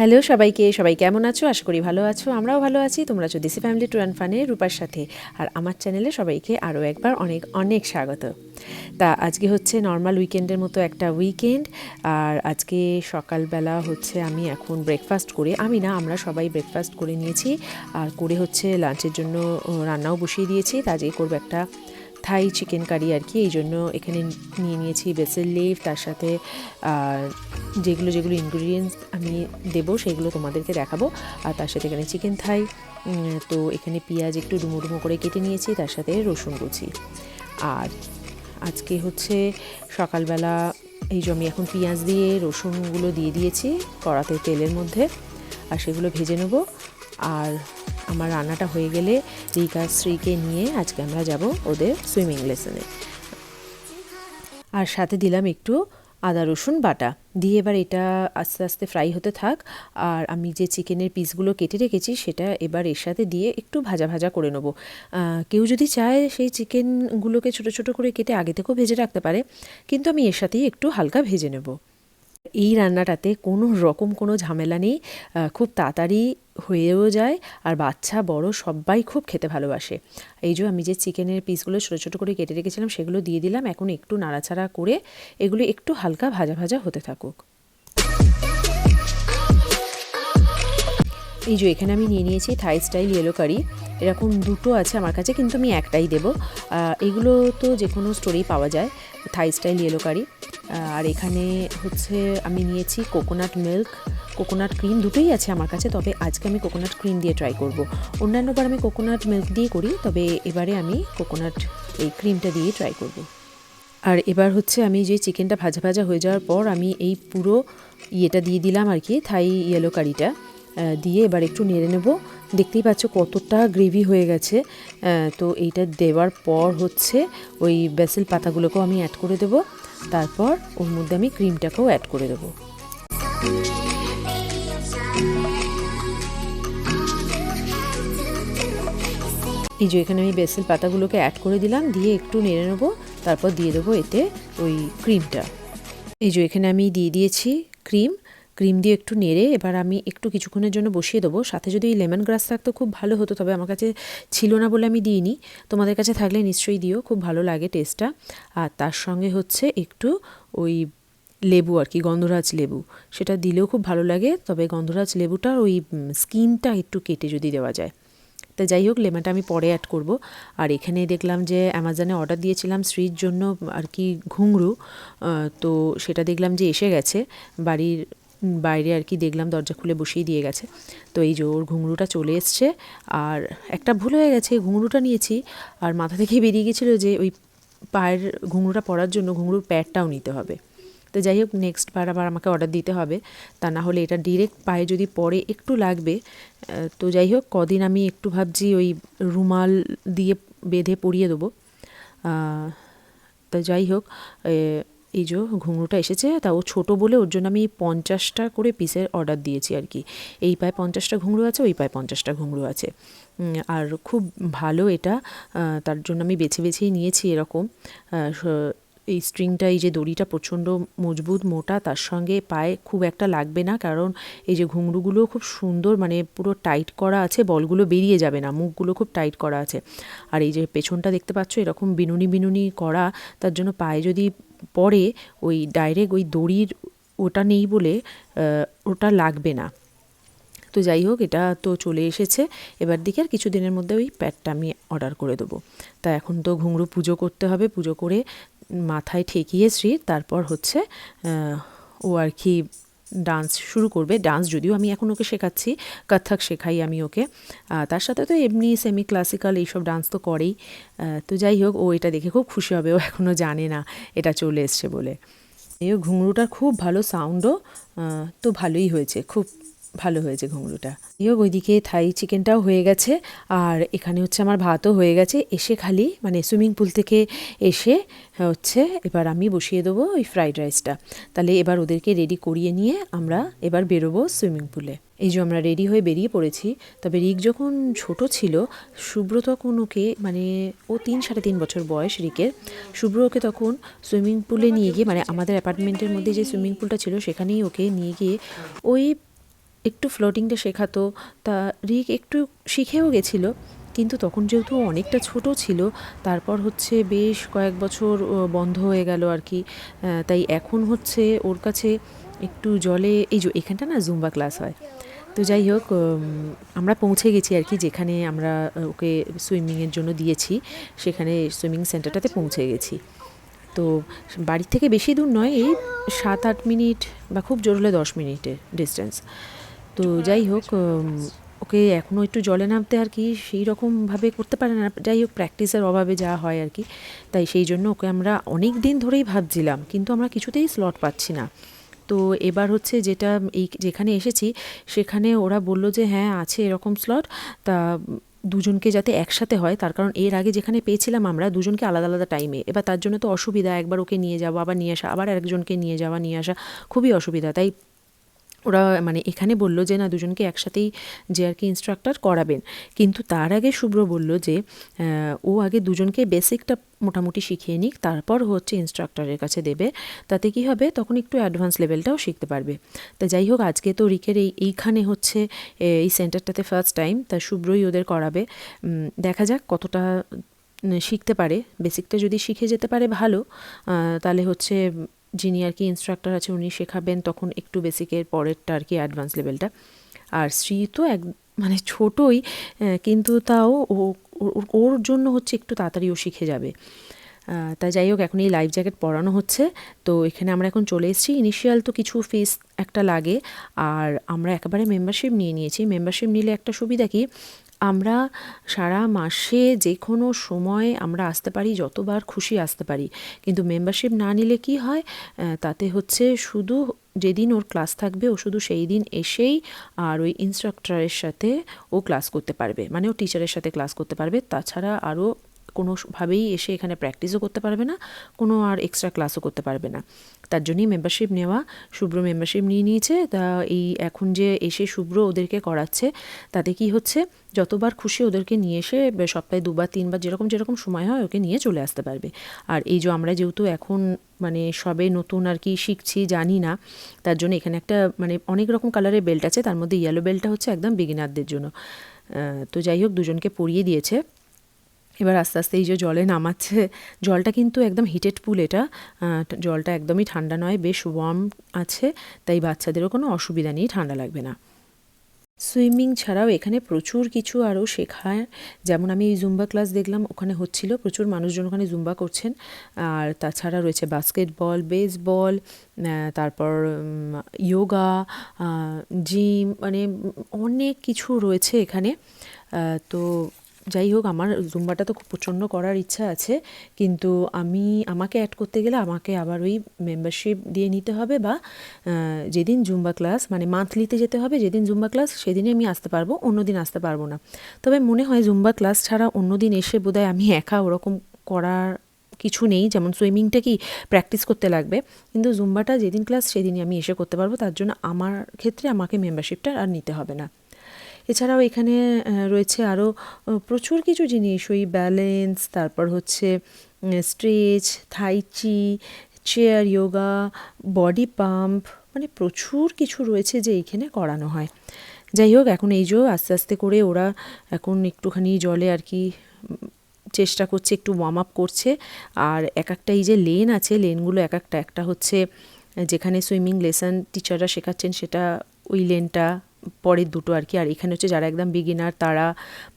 Hello সবাইকে, সবাই কেমন আছো? আশা করি ভালো আছো। আমরাও ভালো আছি। তোমরা আছো দেশি ফ্যামিলি ট্যুর অ্যান্ড ফানে রূপার সাথে। আর আমার চ্যানেলে সবাইকে আরও একবার অনেক অনেক স্বাগত। তা আজকে হচ্ছে নর্মাল উইকেন্ডের মতো একটা উইকেন্ড। আর আজকে সকালবেলা হচ্ছে আমি এখন ব্রেকফাস্ট করে, আমরা সবাই ব্রেকফাস্ট করে নিয়েছি। আর করে হচ্ছে লাঞ্চের জন্য রান্নাও বসিয়ে দিয়েছি। তা আজকে করবো একটা থাই চিকেন কারি আর কি। এই জন্য এখানে নিয়ে নিয়েছি বেসিল লিভ, তার সাথে যেগুলো যেগুলো ইনগ্রিডিয়েন্টস আমি দেবো সেগুলো তোমাদেরকে দেখাবো। আর তার সাথে এখানে চিকেন থাই, তো এখানে পেঁয়াজ একটু ডুমো ডুমো করে কেটে নিয়েছি, তার সাথে রসুন কুচি। আর আজকে হচ্ছে সকালবেলা এই যে আমি এখন পেঁয়াজ দিয়ে রসুনগুলো দিয়ে দিয়েছি কড়াতে তেলের মধ্যে, আর সেগুলো ভেজে নেব। আর আমার রান্নাটা হয়ে গেলে রিকা শ্রীকে নিয়ে আজকে আমরা যাব ওদের সুইমিং লেসনে। আর সাথে দিলাম একটু আদা রসুন বাটা দিয়ে এবার এটা আস্তে আস্তে ফ্রাই হতে থাক। আর আমি যে চিকেনের পিসগুলো কেটে রেখেছি সেটা এবার এর সাথে দিয়ে একটু ভাজা ভাজা করে নেবো। কেউ যদি চায় সেই চিকেনগুলোকে ছোটো ছোটো করে কেটে আগে থেকেও ভেজে রাখতে পারে, কিন্তু আমি এর সাথেই একটু হালকা ভেজে নেব। এই রান্নাটাতে কোনো রকম কোনো ঝামেলা নেই, খুব তাড়াতাড়ি হয়েও যায়। আর বাচ্চা বড় সবাই খুব খেতে ভালোবাসে। এই যে আমি যে চিকেনের পিসগুলো ছোটো ছোটো করে কেটে রেখেছিলাম সেগুলো দিয়ে দিলাম। এখন একটু নাড়াচাড়া করে এগুলো একটু হালকা ভাজা ভাজা হতে থাকুক। এই যে এখানে আমি নিয়ে নিয়েছি থাই স্টাইল ইয়েলো কারি। এরকম দুটো আছে আমার কাছে, কিন্তু আমি একটাই দেবো। এগুলো তো যে কোনো স্টোরেই পাওয়া যায়, থাই স্টাইল ইয়েলো কারি। আর এখানে হচ্ছে আমি নিয়েছি কোকোনাট মিল্ক, কোকোনাট ক্রিম, দুটোই আছে আমার কাছে। তবে আজকে আমি কোকোনাট ক্রিম দিয়ে ট্রাই করব। অন্যান্যবার আমি কোকোনাট মিল্ক দিয়ে করি, তবে এবারে আমি কোকোনাট এই ক্রিমটা দিয়ে ট্রাই করব। আর এবার হচ্ছে আমি যে চিকেনটা ভাজা ভাজা হয়ে যাওয়ার পর আমি এই পুরো ইয়েটা দিয়ে দিলাম আর কি, থাই ইয়েলো কারিটা দিয়ে এবার একটু নেড়ে নেব। দেখতেই পাচ্ছ কতটা গ্রেভি হয়ে গেছে। তো এইটা দেওয়ার পর হচ্ছে ওই বেসিল পাতাগুলোকেও আমি অ্যাড করে দেব। তারপর ওর মধ্যে আমি ক্রিমটাকেও অ্যাড করে দেবো। এই যে এখানে আমি বেসিল পাতাগুলোকে অ্যাড করে দিলাম, দিয়ে একটু নেড়ে নেবো। তারপর দিয়ে দেবো এতে ওই ক্রিমটা। এই যে এখানে আমি দিয়ে দিয়েছি ক্রিম দিয়ে একটু নেড়ে এবার আমি একটু কিছুক্ষণের জন্য বসিয়ে দেবো। সাথে যদি লেমন গ্রাস থাকতো খুব ভালো হতো, তবে আমার কাছে ছিল না বলে আমি দিইনি। তোমাদের কাছে থাকলে নিশ্চয়ই দিও, খুব ভালো লাগে টেস্টটা। আর তার সঙ্গে হচ্ছে একটু ওই লেবু আর কি, গন্ধরাজ লেবু, সেটা দিলেও খুব ভালো লাগে। তবে গন্ধরাজ লেবুটার ওই স্কিনটা একটু কেটে যদি দেওয়া যায়। তো যাই হোক, লেমনটা আমি পরে অ্যাড করব। আর এখানে দেখলাম যে অ্যামাজনে অর্ডার দিয়েছিলাম শ্রীর জন্য আর কি ঘুঙরু, তো সেটা দেখলাম যে এসে গেছে বাড়ির বাইরে আর কি, দেখলাম দরজা খুলে বসিয়ে দিয়ে গেছে। তো এই যে ওর ঘুঙরুটা চলে এসছে। আর একটা ভুল হয়ে গেছে, ঘুঙরুটা নিয়েছি আর মাথা থেকে বেরিয়ে গেছিলো যে ওই পায়ের ঘুঙরুটা পরার জন্য ঘুঙরুর প্যাডটাও নিতে হবে। তো যাই হোক, নেক্সট বার আবার আমাকে অর্ডার দিতে হবে, তা না হলে এটা ডিরেক্ট পায়ে যদি পরে একটু লাগবে। তো যাই হোক, কদিন আমি একটু ভাবছি ওই রুমাল দিয়ে বেঁধে পরিয়ে দেবো। তা যাই হোক, এই যে ঘুঙরুটা এসেছে, তা ও ছোটো বলে ওর জন্য আমি 50টা করে পিসের অর্ডার দিয়েছি আর কি। এই পায়ে 50টা ঘুঙরু আছে, ওই পায়ে 50টা ঘুঙরু আছে। আর খুব ভালো এটা, তার জন্য আমি বেছে বেছেই নিয়েছি এরকম। এই স্ট্রিংটা, এই যে দড়িটা প্রচণ্ড মজবুত মোটা, তার সঙ্গে পায়ে খুব একটা লাগবে না, কারণ এই যে ঘুঙরুগুলো খুব সুন্দর মানে পুরো টাইট করা আছে, বলগুলো বেরিয়ে যাবে না, মুখগুলো খুব টাইট করা আছে। আর এই যে পেছনটা দেখতে পাচ্ছ এরকম বিনুনি বিনুনি করা, তার জন্য পায়ে যদি পরে ওই ডাইরেক্ট ওই দড়ির ওটা নেই বলে ওটা লাগবে না। তো যাই হোক, এটা তো চলে এসেছে। এবার দিকে আর কিছু দিনের মধ্যে ওই প্যাডটা আমি অর্ডার করে দেবো। তা এখন তো ঘুঙরু পুজো করতে হবে, পুজো করে মাথায় ঠেকিয়ে শ্রীর তারপর হচ্ছে ও আর কি ডান্স শুরু করবে। ডান্স যদিও আমি এখন ওকে শেখাচ্ছি, কত্থক শেখাই আমি ওকে। তার সাথে তো এমনি সেমি ক্লাসিক্যাল এইসব ডান্স তো করেই। তো যাই হোক, ও এটা দেখে খুব খুশি হবে, ও এখনও জানে না এটা চলে এসছে বলে। এই ঘুঙরুটার খুব ভালো সাউন্ডও, তো ভালোই হয়েছে, খুব ভালো হয়েছে ঘুঙরুটা। ওইদিকে থাই চিকেনটাও হয়ে গেছে, আর এখানে হচ্ছে আমার ভাতও হয়ে গেছে। এসে খালি মানে সুইমিং পুল থেকে এসে হচ্ছে এবার আমি বসিয়ে দেবো ওই ফ্রাইড রাইসটা। তাহলে এবার ওদেরকে রেডি করিয়ে নিয়ে আমরা এবার বেরোবো সুইমিং পুলে। এই যে আমরা রেডি হয়ে বেরিয়ে পড়েছি। তবে রিক যখন ছোট ছিল, শুভ্র তখন ওকে মানে ও 3-3.5 বছর বয়স রিকের, শুভ্র ওকে তখন সুইমিং পুলে নিয়ে গিয়ে, মানে আমাদের অ্যাপার্টমেন্টের মধ্যে যে সুইমিং পুলটা ছিল সেখানেই ওকে নিয়ে গিয়ে ওই একটু ফ্লোটিংটা শেখাতো। তা রিক একটু শিখেও গেছিলো, কিন্তু তখন যেহেতু অনেকটা ছোট ছিল, তারপর হচ্ছে বেশ কয়েক বছর বন্ধ হয়ে গেল আর কি। তাই এখন হচ্ছে ওর কাছে একটু জলে, এই যে এখানটা না জুম্বা ক্লাস হয়। তো যাই হোক, আমরা পৌঁছে গেছি আর কি, যেখানে আমরা ওকে সুইমিংয়ের জন্য দিয়েছি, সেখানে সুইমিং সেন্টারটাতে পৌঁছে গেছি। তো বাড়ির থেকে বেশি দূর নয়, এই 7-8 মিনিট বা খুব জোর হলে 10 মিনিটের ডিস্টেন্স। তো যাই হোক, ওকে এখনও একটু জলে নামতে আর কি সেই রকমভাবে করতে পারে না, যাই হোক প্র্যাকটিসের অভাবে যা হয় আর কি। তাই সেই জন্য ওকে আমরা অনেক দিন ধরেই ভাবছিলাম, কিন্তু আমরা কিছুতেই স্লট পাচ্ছি না। তো এবার হচ্ছে যেটা, এই যেখানে এসেছি সেখানে ওরা বলল যে হ্যাঁ আছে এরকম স্লট। তা দুজনকে যাতে একসাথে হয়, তার কারণ এর আগে যেখানে পেয়েছিলাম আমরা দুজনকে আলাদা আলাদা টাইমে, এবার তার জন্য তো অসুবিধা, একবার ওকে নিয়ে যাওয়া আবার নিয়ে আসা, আবার একজনকে নিয়ে যাওয়া নিয়ে আসা খুবই অসুবিধা। তাই ওরা মানে এখানে বলল যে না, দুজনকে একসাথেই যে আর কি ইনস্ট্রাক্টর করাবেন। কিন্তু তার আগে শুভ্র বলল যে ও আগে দুজনকে বেসিকটা মোটামুটি শিখিয়ে নিক, তারপর হচ্ছে ইনস্ট্রাক্টরের কাছে দেবে। তাতে কি হবে, তখন একটু অ্যাডভান্স লেভেলটাও শিখতে পারবে। তা যাই হোক, আজকে তো রিকের এইখানে হচ্ছে এই সেন্টারটাতে ফার্স্ট টাইম, তা শুভ্রই ওদের করাবে। দেখা যাক কতটা শিখতে পারে। বেসিকটা যদি শিখে যেতে পারে ভালো, তাহলে হচ্ছে যিনি আর কি ইনস্ট্রাক্টর আছে উনি শেখাবেন, তখন একটু বেসিকের পরেরটা আর কি অ্যাডভান্স লেভেলটা। আর শ্রী তো মানে ছোটই, কিন্তু তাও ওর জন্য হচ্ছে একটু তাড়াতাড়ি ও শিখে যাবে। তাই যাই হোক, এখন এই লাইফ জ্যাকেট পরানো হচ্ছে। তো এখানে আমরা এখন চলে এসেছি। ইনিশিয়াল তো কিছু ফিস একটা লাগে, আর আমরা একেবারে মেম্বারশিপ নিয়ে নিয়েছি। মেম্বারশিপ নিলে একটা সুবিধা কি, আমরা সারা মাসে যে কোনো সময় আমরা আসতে পারি, যতবার খুশি আসতে পারি। কিন্তু মেম্বারশিপ না নিলে কি হয়, তাতে হচ্ছে শুধু যেদিন ওর ক্লাস থাকবে ও শুধু সেই দিন এসেই আর ওই ইনস্ট্রাক্টরের সাথে ও ক্লাস করতে পারবে, মানে ও টিচারের সাথে ক্লাস করতে পারবে। তাছাড়া আরও কোনোভাবেই এসে এখানে প্র্যাকটিসও করতে পারবে না, কোনো আর এক্সট্রা ক্লাসও করতে পারবে না। তার জন্যই মেম্বারশিপ নেওয়া। শুভ্র মেম্বারশিপ নিয়ে নিয়েছে। তা এই এখন যে এসে শুভ্র ওদেরকে করাচ্ছে, তাতে কি হচ্ছে, যতবার খুশি ওদেরকে নিয়ে এসে সপ্তাহে 2 বা 3 বার যেরকম যেরকম সময় হয় ওকে নিয়ে চলে আসতে পারবে। আর এই যে আমরা যেহেতু এখন মানে সবে নতুন আর কি শিখছি, জানি না, তার জন্য এখানে একটা মানে অনেক রকম কালারের বেল্ট আছে, তার মধ্যে ইয়েলো বেল্টটা হচ্ছে একদম বিগিনারদের জন্য। তো যাই হোক, দুজনকে পরিয়ে দিয়েছে। এবার আস্তে আস্তে এই যে জলে নামাচ্ছে, জলটা কিন্তু একদম হিটেড পুল এটা, জলটা একদমই ঠান্ডা নয়, বেশ ওয়ার্ম আছে। তাই বাচ্চাদেরও কোনো অসুবিধা নেই, ঠান্ডা লাগবে না। সুইমিং ছাড়াও এখানে প্রচুর কিছু আরও শেখায়। যেমন আমি এই জুম্বা ক্লাস দেখলাম, ওখানে হচ্ছিল, প্রচুর মানুষজন ওখানে জুম্বা করছেন। আর তাছাড়া রয়েছে বাস্কেটবল, বেসবল, তারপর ইয়োগা, জিম, মানে অনেক কিছু রয়েছে এখানে। তো যাই হোক, আমার জুম্বাটা তো খুব প্রচণ্ড করার ইচ্ছা আছে, কিন্তু আমাকে অ্যাড করতে গেলে আমাকে আবার ওই মেম্বারশিপ দিয়ে নিতে হবে, বা যেদিন জুম্বা ক্লাস মানে মান্থলিতে যেতে হবে, যেদিন জুম্বা ক্লাস সেদিনই আমি আসতে পারবো, অন্য দিন আসতে পারবো না। তবে মনে হয় জুম্বা ক্লাস ছাড়া অন্য দিন এসে বোধহয় আমি একা ওরকম করার কিছু নেই। যেমন সুইমিংটা কি প্র্যাকটিস করতে লাগবে, কিন্তু জুম্বাটা যেদিন ক্লাস সেদিনই আমি এসে করতে পারবো, তার জন্য আমার ক্ষেত্রে আমাকে মেম্বারশিপটা আর নিতে হবে না। এছাড়াও এখানে রয়েছে আরও প্রচুর কিছু জিনিস, ওই ব্যালেন্স, তারপর হচ্ছে stretch, tai chi, chair yoga, body pump, মানে প্রচুর কিছু রয়েছে যে এইখানে করানো হয়। যাই হোক, এখন এই যে আস্তে আস্তে করে ওরা এখন একটুখানি জলে আর কি চেষ্টা করছে, একটু ওয়ার্ম আপ করছে। আর এক একটা এই যে লেন আছে, লেনগুলো এক একটা হচ্ছে যেখানে সুইমিং লেসন টিচাররা শেখাচ্ছেন সেটা, ওই লেনটা পরের দুটো আর কি। আর এখানে হচ্ছে যারা একদম বিগিনার, তারা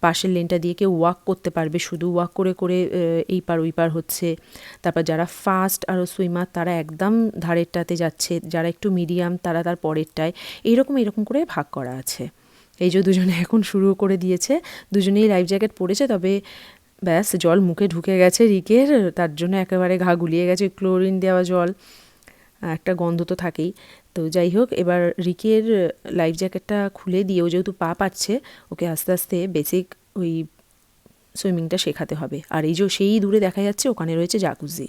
পাশের লেনটা দিয়ে কেউ ওয়াক করতে পারবে, শুধু ওয়াক করে করে এই পার ওই পার হচ্ছে। তারপর যারা ফাস্ট আরও সুইমার, তারা একদম ধারেরটাতে যাচ্ছে, যারা একটু মিডিয়াম তারা তার পরেরটায়, এইরকম এইরকম করে ভাগ করা আছে। এই যে দুজনে এখন শুরু করে দিয়েছে, দুজনেই লাইফ জ্যাকেট পরেছে, তবে ব্যাস জল মুখে ঢুকে গেছে রিকের, তার জন্য একেবারে ঘা গুলিয়ে গেছে। ক্লোরিন দেওয়া জল, একটা গন্ধ তো থাকেই। তো যাই হোক, এবার রিকের লাইফ জ্যাকেটটা খুলে দিয়ে, ও যেহেতু পা পাচ্ছে, ওকে আস্তে আস্তে বেসিক ওই সুইমিংটা শেখাতে হবে। আর এই যে সেই দূরে দেখা যাচ্ছে ওখানে রয়েছে জাকুজি।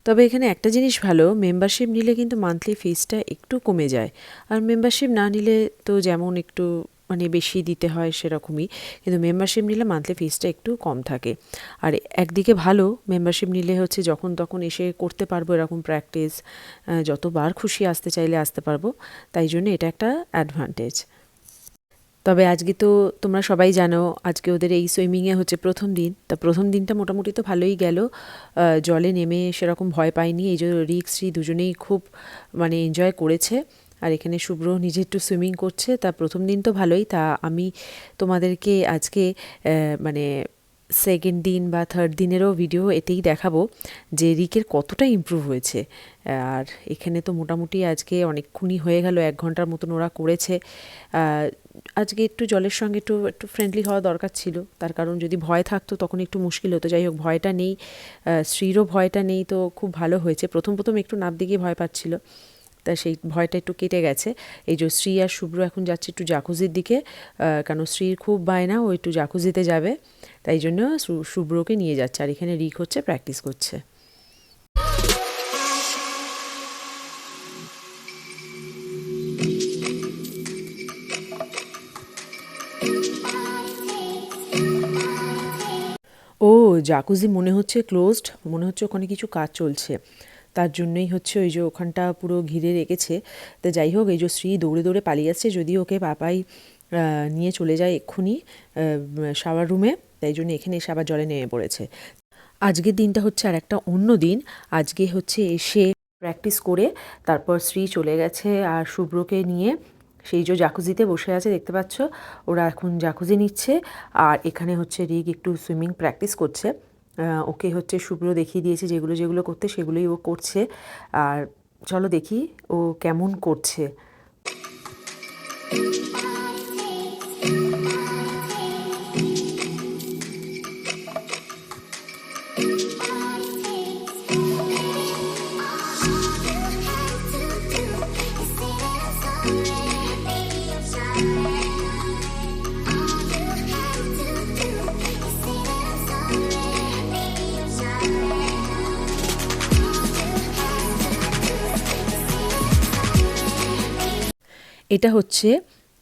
তবে এখানে একটা জিনিস ভালো, মেম্বারশিপ নিলে কিন্তু মান্থলি ফিসটা একটু কমে যায়। আর মেম্বারশিপ না নিলে তো যেমন একটু মানে বেশি দিতে হয় সেরকমই, কিন্তু মেম্বারশিপ নিলে মান্থলি ফিসটা একটু কম থাকে। আর একদিকে ভালো, মেম্বারশিপ নিলে হচ্ছে যখন তখন এসে করতে পারবো এরকম প্র্যাকটিস, যতবার খুশি আসতে চাইলে আসতে পারবো, তাই জন্য এটা একটা অ্যাডভান্টেজ। তবে আজকে তো তোমরা সবাই জানো আজকে ওদের এই সুইমিংয়ে হচ্ছে প্রথম দিন, তা প্রথম দিনটা মোটামুটি তো ভালোই গেল, জলে নেমে সেরকম ভয় পাইনি, এই যে রিক্সি দুজনেই খুব মানে এনজয় করেছে। আর এখানে শুভ্র নিজে একটু সুইমিং করছে, তা প্রথম দিন তো ভালোই। তা আমি তোমাদেরকে আজকে মানে সেকেন্ড দিন বা থার্ড দিনেরও ভিডিও এতেই দেখাবো যে রিকের কতটা ইমপ্রুভ হয়েছে। আর এখানে তো মোটামুটি আজকে অনেকক্ষণই হয়ে গেল, 1 ঘন্টার মতন ওরা করেছে। আজকে একটু জলের সঙ্গে একটু একটু ফ্রেন্ডলি হওয়া দরকার ছিল, তার কারণ যদি ভয় থাকতো তখন একটু মুশকিল হতো। যাই হোক, ভয়টা নেই, শ্রীরও ভয়টা নেই, তো খুব ভালো হয়েছে। প্রথম প্রথম একটু নামতে গিয়ে ভয় পাচ্ছিল, তা সেই ভয়টা একটু কেটে গেছে। এই যে শ্রী আর শুভ্র এখন যাচ্ছে একটু জাকুজির দিকে, কারণ শ্রীর খুব বায়না, ও একটু জাকুজিতে যাবে, তাই জন্য শুভ্রকে নিয়ে যাচ্ছে। আর এখানে রিক হচ্ছে প্র্যাকটিস করছে। ও জাকুজি মনে হচ্ছে ক্লোজড, মনে হচ্ছে ওখানে কিছু কাজ চলছে, তার জন্যই হচ্ছে ওই যে ওখানটা পুরো ঘিরে রেখেছে। তো যাই হোক, এই যে শ্রী দৌড়ে দৌড়ে পালিয়ে যাচ্ছে, যদি ওকে পাপাই নিয়ে চলে যায় এক্ষুনি শাওয়ার রুমে, তাই জন্য এখানে এসে আবার জলে নেমে পড়েছে। আজকের দিনটা হচ্ছে আর একটা অন্য দিন। আজকে হচ্ছে এসে প্র্যাকটিস করে তারপর শ্রী চলে গেছে আর শুভ্রকে নিয়ে সেই যে জাকুজিতে বসে আছে দেখতে পাচ্ছ, ওরা এখন জাকুজি নিচ্ছে। আর এখানে হচ্ছে রিক একটু সুইমিং প্র্যাকটিস করছে, ওকে হচ্ছে শুভ্র দেখিয়ে দিয়েছে যেগুলো যেগুলো করতে, সেগুলোই ও করছে। আর চলো দেখি ও কেমন করছে। এটা হচ্ছে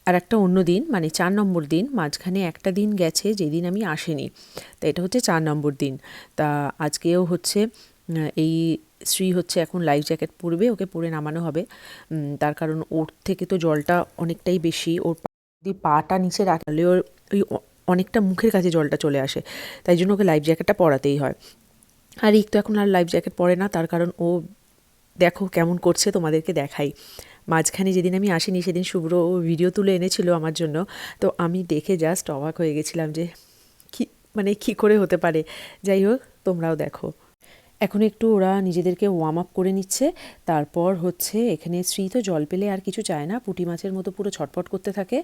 আর একটা অন্য দিন, মানে 4 নম্বর দিন। মাঝখানে একটা দিন গেছে যেদিন আমি আসিনি, তা এটা হচ্ছে 4 নম্বর দিন। তা আজকেও হচ্ছে এই শ্রী হচ্ছে এখন লাইফ জ্যাকেট পরবে, ওকে পরে নামানো হবে, তার কারণ ওর থেকে তো জলটা অনেকটাই বেশি, ওর যদি পাটা নিচে রাখলে ওর ওই অনেকটা মুখের কাছে জলটা চলে আসে, তাই জন্য ওকে লাইফ জ্যাকেটটা পরাতেই হয়। আর রিক তো এখন আর লাইফ জ্যাকেট পরে না, তার কারণ ও দেখো কেমন করছে, তোমাদেরকে দেখাই। মাঝখানে যেদিন আমি আসিনি সেদিন শুভ্র ভিডিও তুলে এনেছিল আমার জন্য, তো আমি দেখে জাস্ট অবাক হয়ে গেছিলাম যে কি মানে কি করে হতে পারে। যাই হোক, তোমরাও দেখো। এখন একটু ওরা নিজেদেরকে ওয়ার্ম আপ করে নিচ্ছে, তারপর হচ্ছে এখানে শ্রী তো জল পেলে আর কিছু চায় না, পুঁটি মাছের মতো পুরো ছটপট করতে থাকে।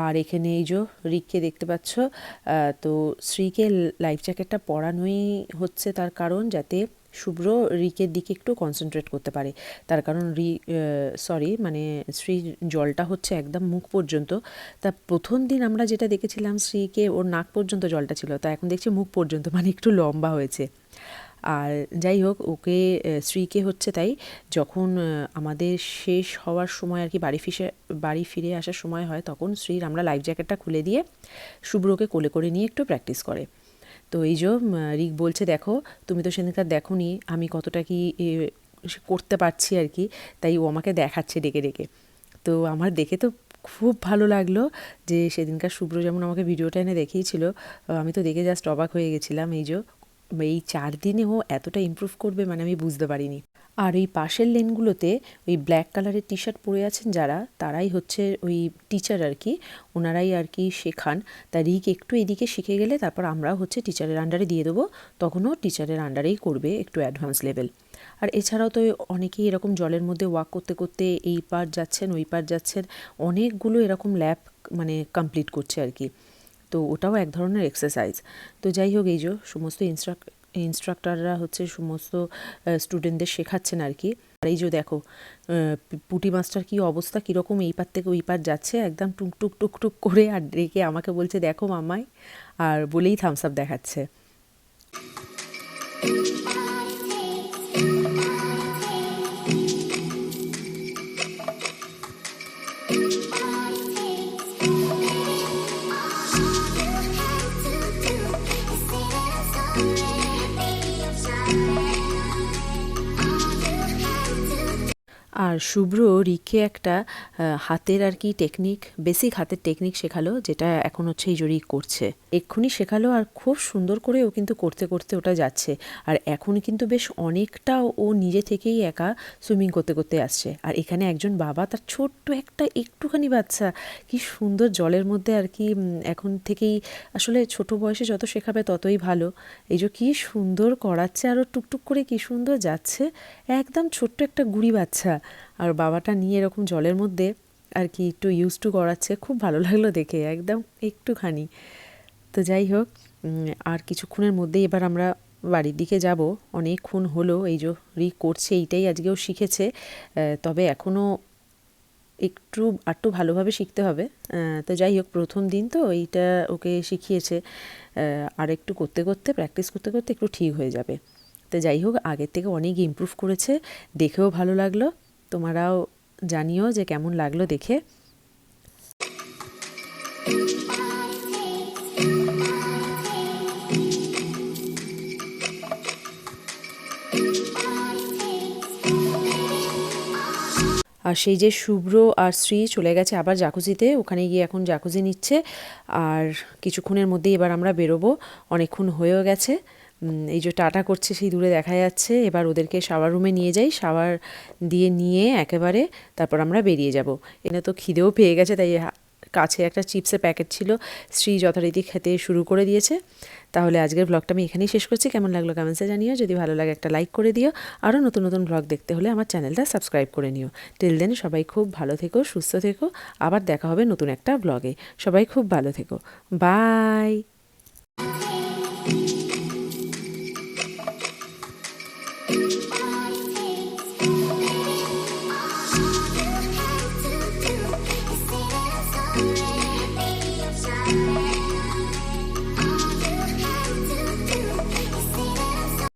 আর এখানে এই যে রিককে দেখতে পাচ্ছ, তো শ্রীকে লাইফ জ্যাকেটটা পরানোই হচ্ছে তার কারণ, যাতে শুভ্র রিকের দিকে একটু কনসেন্ট্রেট করতে পারে। তার কারণ মানে শ্রীর জলটা হচ্ছে একদম মুখ পর্যন্ত। তা প্রথম দিন আমরা যেটা দেখেছিলাম শ্রীকে ওর নাক পর্যন্ত জলটা ছিল, তা এখন দেখছি মুখ পর্যন্ত, মানে একটু লম্বা হয়েছে। আর যাই হোক, ওকে শ্রীকে হচ্ছে তাই যখন আমাদের শেষ হওয়ার সময় আর কি বাড়ি ফিরে আসার সময় হয়, তখন শ্রীর আমরা লাইফ জ্যাকেটটা খুলে দিয়ে শুভ্রকে কোলে করে নিয়ে একটু প্র্যাকটিস করে। তো এই যে রিক বলছে, দেখো তুমি তো সেদিনকার দেখো নি আমি কতটা কি করতে পারছি আর কি, তাই ও আমাকে দেখাচ্ছে ডেকে ডেকে। তো আমার দেখে তো খুব ভালো লাগলো যে সেদিনকার শুভ্র যেমন আমাকে ভিডিওটা এনে দেখিয়েছিল, আমি তো দেখে জাস্ট অবাক হয়ে গেছিলাম। এই 4 দিনে ও এতটা ইমপ্রুভ করবে মানে আমি বুঝতে পারিনি। আর ওই পাশের লেনগুলোতে ওই ব্ল্যাক কালারের টি শার্ট পরে আছেন যারা, তারাই হচ্ছে ওই টিচার আর কি, ওনারাই আর কি শেখান। তা রিক একটু এদিকে শিখে গেলে তারপর আমরাও হচ্ছে টিচারের আন্ডারে দিয়ে দেবো, তখনও টিচারের আন্ডারেই করবে একটু অ্যাডভান্স লেভেল। আর এছাড়াও তো অনেকেই এরকম জলের মধ্যে ওয়াক করতে করতে এই পার যাচ্ছেন ওই পার যাচ্ছেন, অনেকগুলো এরকম ল্যাব মানে কমপ্লিট করছে আর কি, তো ওটাও এক ধরনের এক্সারসাইজ। তো যাই হোক, এই যে সমস্ত ইনস্ট্রাক্টররা হচ্ছে সমস্ত স্টুডেন্টদের শেখাচ্ছেন আর কি। আর এই যে দেখো পুঁটি মাছটার কী অবস্থা, কীরকম এই পার থেকে ওই পার যাচ্ছে একদম টুকটুক টুকটুক করে, আর রেখে আমাকে বলছে দেখো মামাই, আর বলেই থামস আপ দেখাচ্ছে। আর শুভ্র রিককে একটা হাতের আর কি টেকনিক, বেসিক হাতের টেকনিক শেখালো, যেটা এখন হচ্ছে এই যে রিক করছে। এক্ষুনি শেখালো আর খুব সুন্দর করে ও কিন্তু করতে করতে ওটা যাচ্ছে। আর এখন কিন্তু বেশ অনেকটা ও নিজে থেকেই একা সুইমিং করতে করতে আসছে। আর এখানে একজন বাবা, তার ছোট্ট একটা একটুখানি বাচ্চা কি সুন্দর জলের মধ্যে আর কি এখন থেকেই, আসলে ছোট বয়সে যত শেখাবে ততই ভালো। এই যে কি সুন্দর করাচ্ছে, আরও টুকটুক করে কি সুন্দর যাচ্ছে, একদম ছোট্ট একটা গুড়ি বাচ্চা। আর বাবাটা নিয়ে এরকম জলের মধ্যে আর কি একটু ইউজ টু করাচ্ছে, খুব ভালো লাগলো দেখে, একদম একটুখানি। তো যাই হোক, আর কিছুক্ষণের মধ্যেই এবার আমরা বাড়ির দিকে যাব। অনেকক্ষণ হলো এই যে রিক করছে, এইটাই আজকেও শিখেছে, তবে এখনও একটু ভালোভাবে শিখতে হবে। তো যাই হোক, প্রথম দিন তো এইটা ওকে শিখিয়েছে, আর একটু করতে করতে প্র্যাকটিস করতে করতে একটু ঠিক হয়ে যাবে। তো যাই হোক, আগের থেকে অনেক ইমপ্রুভ করেছে, দেখেও ভালো লাগলো। তোমরাও জানিও যে কেমন লাগলো দেখে। আর সেই যে শুভ্র আর শ্রী চলে গেছে আবার জাকুজিতে, ওখানে গিয়ে এখন জাকুজি নিচ্ছে। আর কিছুক্ষণের মধ্যেই এবার আমরা বেরোবো, অনেকক্ষণ হয়েও গেছে। এই যে টাটা করছে সেই দূরে দেখা যাচ্ছে। এবার ওদেরকে শাওয়ার রুমে নিয়ে যাই, শাওয়ার দিয়ে নিয়ে একেবারে তারপর আমরা বেরিয়ে যাব। এনে তো খিদেও পেয়ে গেছে, তাই কাছে একটা চিপসের প্যাকেট ছিল, শ্রী যথারীতি খেতে শুরু করে দিয়েছে। তাহলে আজকের ব্লগটা আমি এখানেই শেষ করছি। কেমন লাগলো কমেন্টসে জানিও, যদি ভালো লাগে একটা লাইক করে দিও। আরও নতুন নতুন ব্লগ দেখতে হলে আমার চ্যানেলটা সাবস্ক্রাইব করে নিও। টিল দেন সবাই খুব ভালো থেকো, সুস্থ থেকো। আবার দেখা হবে নতুন একটা ব্লগে। সবাই খুব ভালো থেকো, বাই।